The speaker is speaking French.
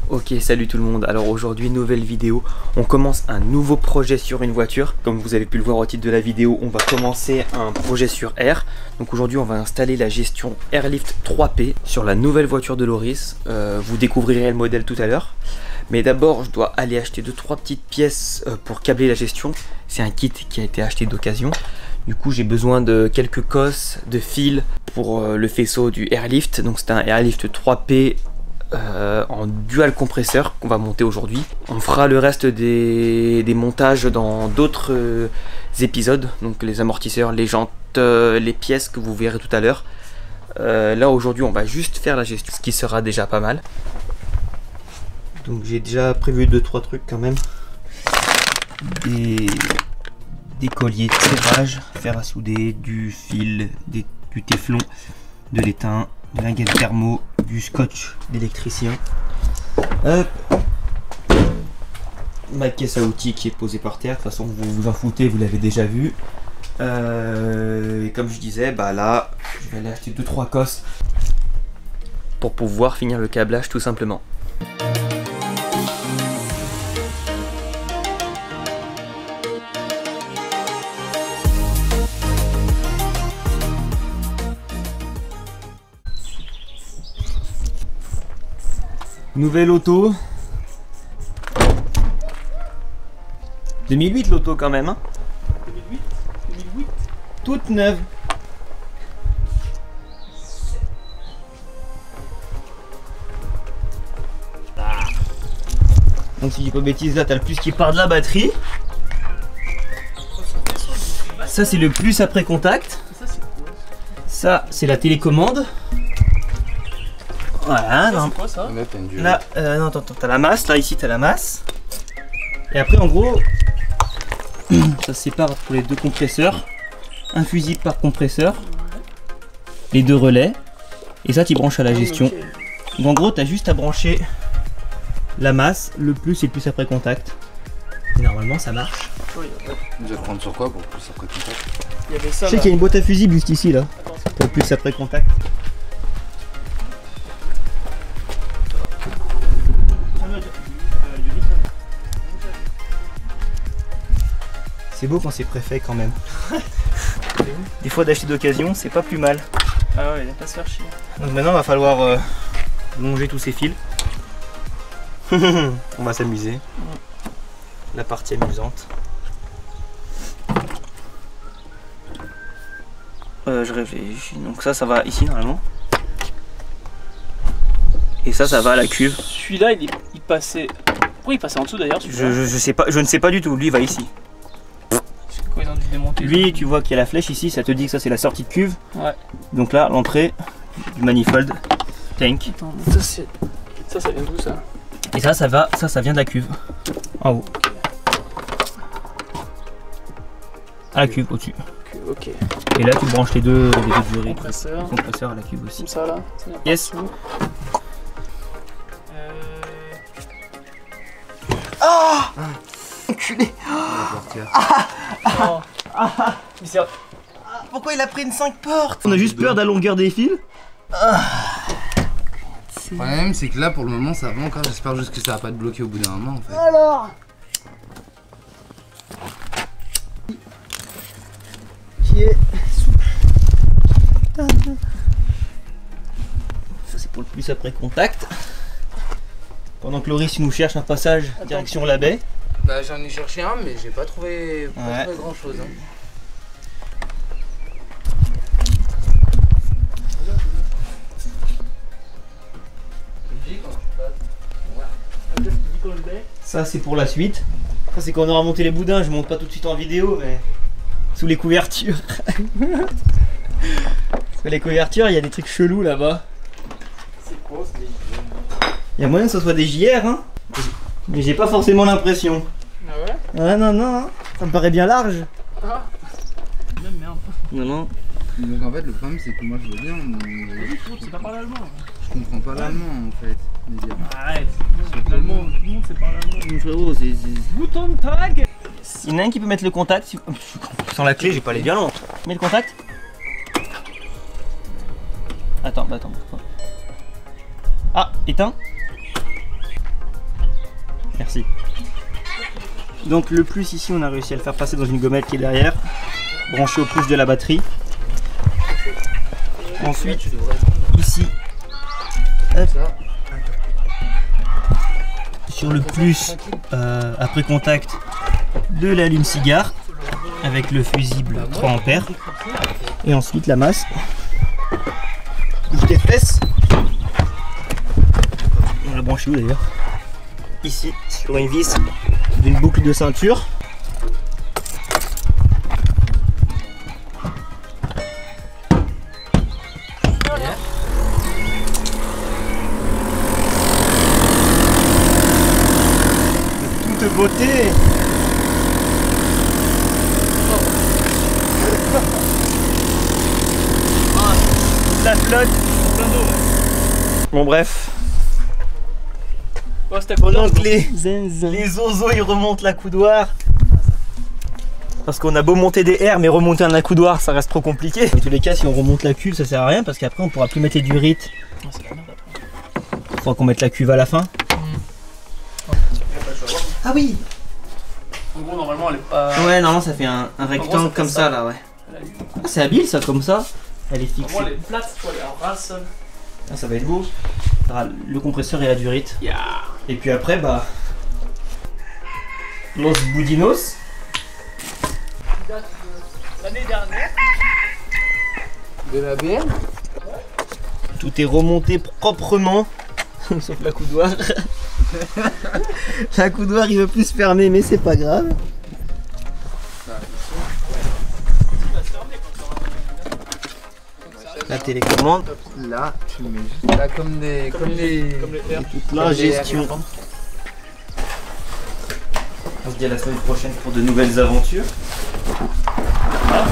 Ok, salut tout le monde. Alors aujourd'hui, nouvelle vidéo. On commence un nouveau projet sur une voiture. Comme vous avez pu le voir au titre de la vidéo, on va commencer un projet sur Air. Donc aujourd'hui, on va installer la gestion Airlift 3P sur la nouvelle voiture de Loris. Vous découvrirez le modèle tout à l'heure. Mais d'abord, je dois aller acheter 2-3 petites pièces pour câbler la gestion. C'est un kit qui a été acheté d'occasion. Du coup, j'ai besoin de quelques cosses, de fils pour le faisceau du Airlift. Donc c'est un Airlift 3P en dual compresseur qu'on va monter aujourd'hui. On fera le reste des montages dans d'autres épisodes, donc les amortisseurs, les jantes, les pièces que vous verrez tout à l'heure. Là aujourd'hui on va juste faire la gestion, ce qui sera déjà pas mal. Donc j'ai déjà prévu 2-3 trucs quand même. Des colliers de serrage, fer à souder, du fil, du téflon, de l'étain, de linguette thermo, du scotch d'électricien. Hop. Ma caisse à outils qui est posée par terre. De toute façon, vous vous en foutez, vous l'avez déjà vu. Et comme je disais, bah là, je vais aller acheter 2-3 cosses pour pouvoir finir le câblage tout simplement. Nouvelle auto. 2008 l'auto quand même hein. 2008 toute neuve. Donc si je dis pas de bêtises, là t'as le plus qui part de la batterie. Ça c'est le plus après contact. Ça c'est la télécommande. Voilà, non. C'est quoi ça? Là, non, attends, t'as la masse, là, ici, t'as la masse. Et après, en gros, ça se sépare pour les deux compresseurs. Un fusible par compresseur. Les deux relais. Et ça, tu branches à la gestion. Donc, en gros, t'as juste à brancher la masse, le plus et le plus après contact. Et normalement, ça marche. Vous allez prendre sur quoi pour plus après contact? Il y avait ça. Je sais qu'il y a une boîte à fusible juste ici, là. Pour le plus après contact. C'est beau quand c'est préfet quand même. Des fois d'acheter d'occasion, c'est pas plus mal. Ah ouais, il va pas se faire chier. Donc maintenant, il va falloir longer tous ces fils. On va s'amuser. La partie amusante. Je réfléchis. Donc ça va ici normalement. Et ça va à la cuve. Celui-là, il passait. Pourquoi il passait en dessous d'ailleurs? Je sais pas, je ne sais pas du tout. Lui il va ici. Ils ont dû démonter. Lui, tu vois qu'il y a la flèche ici, ça te dit que ça c'est la sortie de cuve. Ouais. Donc là, l'entrée du manifold tank. Attends, ça vient d'où ça? Et ça vient de la cuve. En haut. À la cuve, au-dessus. Ok. Et là, tu branches les deux durées. Compresseur À la cuve aussi. Comme ça là. Yes. Ah Enculé. Pourquoi il a pris une 5 portes? On a juste peur de la longueur des fils. Le problème c'est que là pour le moment ça va encore, j'espère juste que ça va pas te bloquer au bout d'un moment en fait. Alors qui est souple. Ça c'est pour le plus après contact. Pendant que Loris nous cherche un passage direction la baie. Bah j'en ai cherché un mais j'ai pas trouvé, grand chose hein. Ça c'est pour la suite. Ça c'est quand on aura monté les boudins, je monte pas tout de suite en vidéo mais sous les couvertures. Sur les couvertures, il y a des trucs chelous là-bas. Il y a moyen que ce soit des JR, hein. Mais j'ai pas forcément l'impression. Ah ouais? Ah non, non, hein. Ça me paraît bien large. Ah. Merde. Non, non. Donc en fait, le problème, c'est que moi je veux bien, mais C'est pas parler allemand. je comprends pas l'allemand en fait. Arrête. L'allemand, tout le monde sait parler allemand. Frérot, Guten Tag. il y en a un qui peut mettre le contact. Sans la clé, j'ai pas les bien longs. Mets le contact. Attends. Ah, éteins. Merci. Donc le plus ici, on a réussi à le faire passer dans une gommette qui est derrière, branché au push de la batterie. Ensuite, ici, hop, sur le plus après contact de l'allume-cigare avec le fusible 3 ampères. Et ensuite la masse. Bouge tes fesses. On l'a branché où d'ailleurs? Ici, sur une vis d'une boucle de ceinture. De toute beauté. Ça flotte. Bon bref. Ouais, c'était Pendant que les ozos ils remontent l'accoudoir. Parce qu'on a beau monter des airs, mais remonter un accoudoir ça reste trop compliqué. En tous les cas, si on remonte la cuve, ça sert à rien parce qu'après on pourra plus mettre les durites. Faudra qu'on mette la cuve à la fin. Ah oui. En gros, normalement, elle est pas. Ouais, normalement ça fait un rectangle fait comme ça là, ouais. Ah, c'est habile ça, comme ça. Elle est fixée. Normalement, elle est plate, tu vois, elle est en ras seul. Ah, ça va être beau. Le compresseur et la durite. Yeah. Et puis après, bah. Los Budinos. Date de l'année dernière. De la BM. Tout est remonté proprement. Sauf l'accoudoir. L'accoudoir il veut plus se fermer, mais c'est pas grave. La télécommande. Là, tu mets juste là comme des. Comme les airs. Toute la gestion. On se dit à la semaine prochaine pour de nouvelles aventures. Ah.